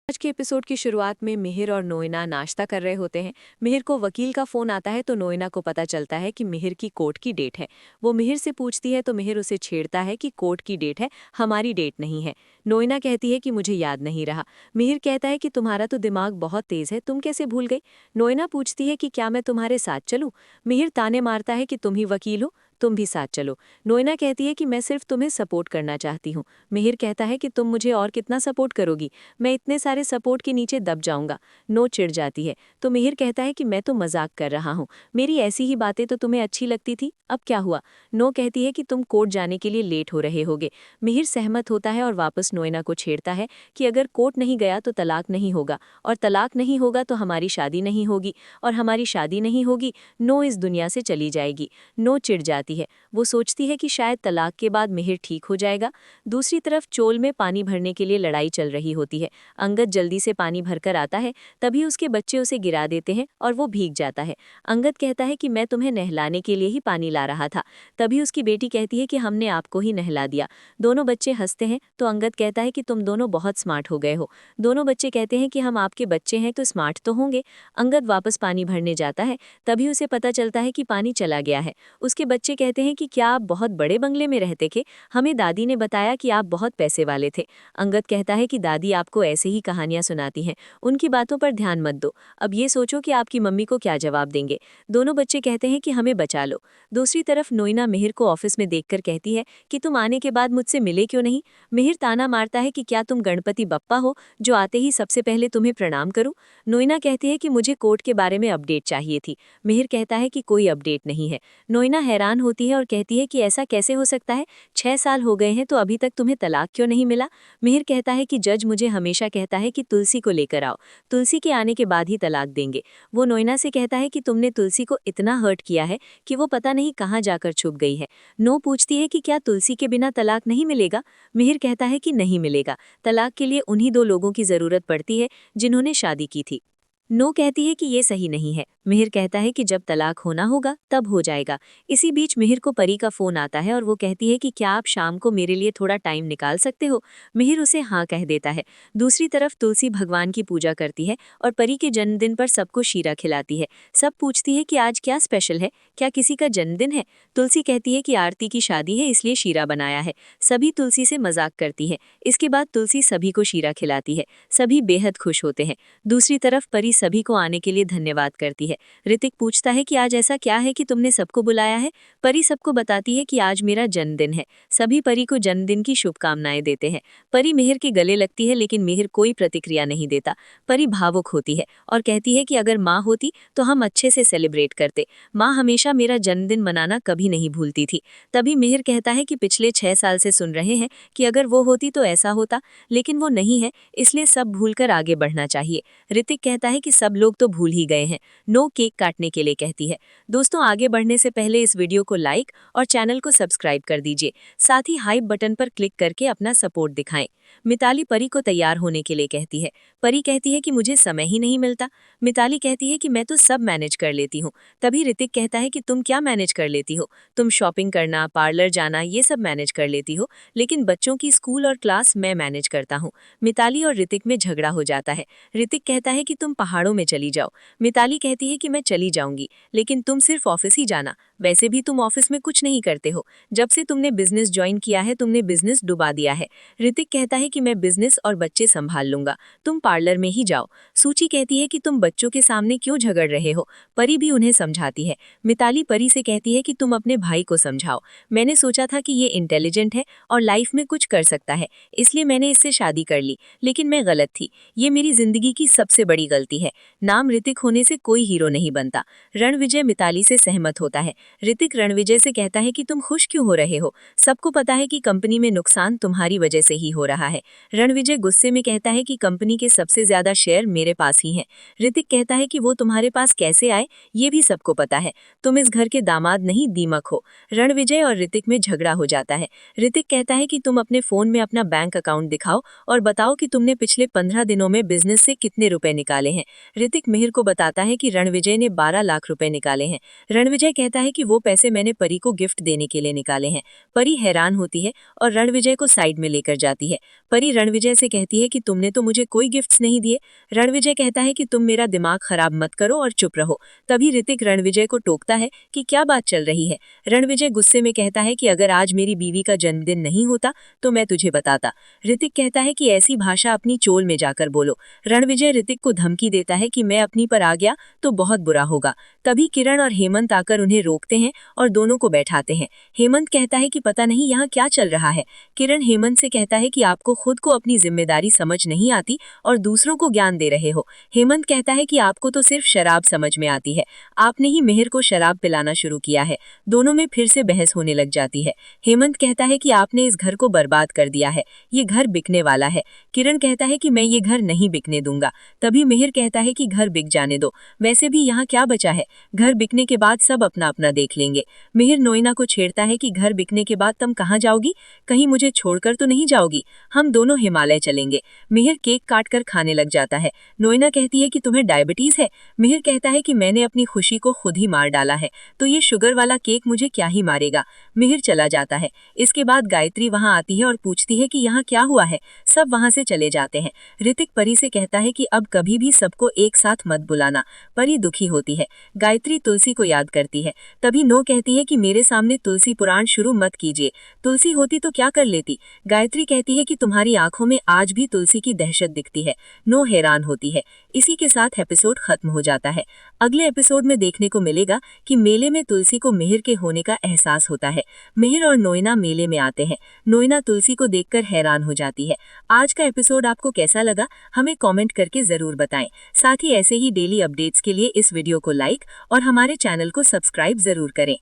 आज के एपिसोड की शुरुआत में मिहिर और नोएना नाश्ता कर रहे होते हैं। मिहिर को वकील का फोन आता है तो नोएना को पता चलता है कि मिहिर की कोर्ट की डेट है। वो मिहिर से पूछती है तो मिहिर उसे छेड़ता है कि कोर्ट की डेट है, हमारी डेट नहीं है। नोएना कहती है कि मुझे याद नहीं रहा। मिहिर कहता है कि तुम्हारा तो दिमाग बहुत तेज है, तुम कैसे भूल गई। नोएना पूछती है कि क्या मैं तुम्हारे साथ चलूं। मिहिर ताने मारता है कि तुम ही वकील हो, तुम भी साथ चलो। नोएना कहती है कि मैं सिर्फ तुम्हें सपोर्ट करना चाहती हूँ। मिहिर कहता है कि तुम मुझे और कितना सपोर्ट करोगी, मैं इतने सारे सपोर्ट के नीचे दब जाऊंगा। नो चिढ़ जाती है तो मिहिर कहता है कि मैं तो मजाक कर रहा हूँ, मेरी ऐसी ही बातें तो तुम्हें अच्छी लगती थी, अब क्या हुआ। नो कहती है कि तुम कोर्ट जाने के लिए लेट हो रहे होगे। मिहिर सहमत होता है और वापस नोएना को छेड़ता है कि अगर कोर्ट नहीं गया तो तलाक नहीं होगा, और तलाक नहीं होगा तो हमारी शादी नहीं होगी, और हमारी शादी नहीं होगी, नो इस दुनिया से चली जाएगी। नो चिढ़ जाती है। वो सोचती है कि शायद तलाक के बाद मिहिर ठीक हो जाएगा। दूसरी तरफ चोल में पानी भरने के लिए लड़ाई चल रही होती है। अंगद जल्दी से पानी भरकर आता है, तभी उसके बच्चे उसे गिरा देते हैं और वो भीग जाता है। अंगद कहता है कि मैं तुम्हें नहलाने के लिए ही पानी ला रहा था। तभी उसकी बेटी कहती है कि हमने आपको ही नहला दिया। दोनों बच्चे हंसते हैं तो अंगद कहता है कि तुम दोनों बहुत स्मार्ट हो गए हो। दोनों बच्चे कहते हैं कि हम आपके बच्चे हैं तो स्मार्ट तो होंगे। अंगद वापस पानी भरने जाता है, तभी उसे पता चलता है कि पानी चला गया है। उसके बच्चे कहते हैं कि क्या आप बहुत बड़े बंगले में रहते थे, हमें दादी ने बताया कि आप बहुत पैसे वाले थे। अंगद कहता है कि दादी आपको ऐसे ही कहानियां सुनाती हैं, उनकी बातों पर ध्यान मत दो, अब ये सोचो कि आपकी मम्मी को क्या जवाब देंगे। दोनों बच्चे कहते हैं कि हमें बचा लो। दूसरी तरफ नोइना मिहिर को ऑफिस में देखकर कहती है कि तुम आने के बाद मुझसे मिले क्यों नहीं। मिहिर ताना मारता है कि क्या तुम गणपति बप्पा हो जो आते ही सबसे पहले तुम्हें प्रणाम करूं। नोइना कहती है कि मुझे कोर्ट के बारे में अपडेट चाहिए थी। मिहिर कहता है कि कोई अपडेट नहीं है। नोइना हैरान होती है और कहती है कि ऐसा कैसे हो सकता है, 6 साल हो गए हैं तो अभी तक तुम्हें तलाक क्यों नहीं मिला। मिहिर कहता है कि जज मुझे हमेशा कहता है कि तुलसी को लेकर आओ, तुलसी के आने के बाद ही तलाक देंगे। वो नोइना से कहता है कि तुमने तुलसी को इतना हर्ट किया है कि वो पता नहीं कहाँ जाकर छुप गई है। नो पूछती है कि क्या तुलसी के बिना तलाक नहीं मिलेगा। मिहिर कहता है कि नहीं मिलेगा, तलाक के लिए उन्हीं 2 लोगों की जरूरत पड़ती है जिन्होंने शादी की थी। नो कहती है कि ये सही नहीं है। मिहिर कहता है कि जब तलाक होना होगा तब हो जाएगा। इसी बीच मिहिर को परी का फोन आता है और वो कहती है कि क्या आप शाम को मेरे लिए थोड़ा टाइम निकाल सकते हो। मिहिर उसे हाँ कह देता है। दूसरी तरफ तुलसी भगवान की पूजा करती है और परी के जन्मदिन पर सबको शीरा खिलाती है। सब पूछती है कि आज क्या स्पेशल है, क्या किसी का जन्मदिन है। तुलसी कहती है कि आरती की शादी है इसलिए शीरा बनाया है। सभी तुलसी से मजाक करती है। इसके बाद तुलसी सभी को शीरा खिलाती है। सभी बेहद खुश होते हैं। दूसरी तरफ परी सभी को आने के लिए धन्यवाद करती है। ऋतिक पूछता है कि आज ऐसा क्या है कि तुमने सबको बुलाया है। परी सबको बताती है कि आज मेरा जन्मदिन है। सभी परी को जन्मदिन की शुभकामनाएं देते हैं। परी मिहिर के गले लगती है लेकिन मिहिर कोई प्रतिक्रिया नहीं देता। परी भावुक होती है और कहती है कि अगर माँ होती तो हम अच्छे से सेलिब्रेट करते। माँ हमेशा मेरा जन्मदिन मनाना कभी नहीं भूलती थी। तभी मिहिर कहता है कि पिछले 6 साल से सुन रहे हैं कि अगर वो होती तो ऐसा होता, लेकिन वो नहीं है, इसलिए सब भूलकर आगे बढ़ना चाहिए। ऋतिक कहता है कि सब लोग तो भूल ही गए हैं। नो केक काटने के लिए कहती है। दोस्तों, आगे बढ़ने से पहले इस वीडियो को लाइक और चैनल को सब्सक्राइब कर दीजिए। साथ ही हाइप बटन पर क्लिक करके अपना सपोर्ट दिखाएं। मिताली परी को तैयार होने के लिए कहती है। परी कहती है कि मुझे समय ही नहीं मिलता। मिताली कहती है कि मैं तो सब मैनेज कर लेती हूँ। तभी ऋतिक कहता है कि तुम क्या मैनेज कर लेती हो, तुम शॉपिंग करना, पार्लर जाना, ये सब मैनेज कर लेती हो, लेकिन बच्चों की स्कूल और क्लास मैं मैनेज करता हूँ। मिताली और ऋतिक में झगड़ा हो जाता है। ऋतिक कहता है कि तुम पहाड़ों में चली जाओ। मिताली कहती है कि मैं चली जाऊंगी, लेकिन तुम सिर्फ ऑफिस ही जाना, वैसे भी तुम ऑफिस में कुछ नहीं करते हो। जब से तुमने बिजनेस ज्वाइन किया है तुमने बिजनेस डुबा दिया है। ऋतिक कहता है कि मैं बिजनेस और बच्चे संभाल लूंगा, तुम पार्लर में ही जाओ। सूची कहती है कि तुम बच्चों के सामने क्यों झगड़ रहे हो। परी भी उन्हें समझाती है। मिताली परी से कहती है कि तुम अपने भाई को समझाओ। मैंने सोचा था कि ये इंटेलिजेंट है और लाइफ में कुछ कर सकता है, इसलिए मैंने इससे शादी कर ली, लेकिन मैं गलत थी। ये मेरी जिंदगी की सबसे बड़ी गलती है। नाम ऋतिक होने से कोई हीरो नहीं बनता। रणविजय मिताली से सहमत होता है। ऋतिक रणविजय से कहता है कि तुम खुश क्यों हो रहे हो, सबको पता है कि कंपनी में नुकसान तुम्हारी वजह से ही हो रहा है। रणविजय गुस्से में कहता है कि कंपनी के सबसे ज्यादा शेयर मेरे पास ही हैं। ऋतिक कहता है कि वो तुम्हारे पास कैसे आए ये भी सबको पता है, तुम इस घर के दामाद नहीं दीमक हो। रणविजय और ऋतिक में झगड़ा हो जाता है। ऋतिक कहता है कि तुम अपने फोन में अपना बैंक अकाउंट दिखाओ और बताओ कि तुमने पिछले 15 दिनों में बिजनेस से कितने रुपए निकाले हैं। ऋतिक मिहिर को बताता है कि रणविजय ने 12 लाख रुपए निकाले हैं। रणविजय कहता है कि वो पैसे मैंने परी को गिफ्ट देने के लिए निकाले हैं। परी हैरान होती है और रणविजय को साइड में लेकर जाती है। परी रणविजय से कहती है कि तुमने तो मुझे कोई गिफ्ट्स नहीं दिए। रणविजय कहता है कि तुम मेरा दिमाग खराब मत करो और चुप रहो। तभी ऋतिक रणविजय को टोकता है कि क्या बात चल रही है। रणविजय गुस्से में कहता है कि अगर आज मेरी बीवी का जन्मदिन नहीं होता तो मैं तुझे बताता। ऋतिक कहता है कि ऐसी भाषा अपनी चोल में जाकर बोलो। रणविजय ऋतिक को धमकी देता है कि मैं अपनी पर आ गया तो बहुत बुरा होगा। तभी किरण और हेमंत आकर उन्हें रोकते हैं और दोनों को बैठाते हैं। हेमंत कहता है कि पता नहीं यहाँ क्या चल रहा है। किरण हेमंत से कहता है कि आपको खुद को अपनी जिम्मेदारी समझ नहीं आती और दूसरों को ज्ञान दे रहे हो। हेमंत कहता है कि आपको तो सिर्फ शराब समझ में आती है, आपने ही मिहिर को शराब पिलाना शुरू किया है। दोनों में फिर से बहस होने लग जाती है। हेमंत कहता है कि आपने इस घर को बर्बाद कर दिया है, ये घर बिकने वाला है। किरण कहता है कि मैं ये घर नहीं बिकने दूंगा। तभी मिहिर कहता है कि घर बिक जाने दो, वैसे भी यहाँ क्या बचा है, घर बिकने के बाद सब अपना अपना देख लेंगे। मिहिर नोएना को छेड़ता है कि घर बिकने के बाद तुम कहाँ जाओगी, कहीं मुझे छोड़कर तो नहीं जाओगी, हम दोनों हिमालय चलेंगे। मिहिर केक काट कर खाने लग जाता है। नोएना कहती है कि तुम्हें डायबिटीज है। मिहिर कहता है कि मैंने अपनी खुशी को खुद ही मार डाला है, तो ये शुगर वाला केक मुझे क्या ही मारेगा। मिहिर चला जाता है। इसके बाद गायत्री वहां आती है और पूछती है कि यहाँ क्या हुआ है। सब वहां से चले जाते हैं। ऋतिक परी से कहता है कि अब कभी भी सबको एक साथ मत बुलाना। परी दुखी होती है। गायत्री तुलसी को याद करती है। तभी नो कहती है कि मेरे सामने तुलसी पुराण शुरू मत कीजिए, तुलसी होती तो क्या कर लेती। गायत्री कहती है कि तुम्हारी आंखों में आज भी तुलसी की दहशत दिखती है। नो हैरान होती है। इसी के साथ एपिसोड खत्म हो जाता है। अगले एपिसोड में देखने को मिलेगा कि मेले में तुलसी को मिहिर के होने का एहसास होता है। मिहिर और नोएना मेले में आते हैं। नोएना तुलसी को देखकर हैरान हो जाती है। आज का एपिसोड आपको कैसा लगा हमें कमेंट करके जरूर बताएं। साथ ही ऐसे ही डेली अपडेट्स के लिए इस वीडियो को लाइक और हमारे चैनल को सब्सक्राइब जरूर करें।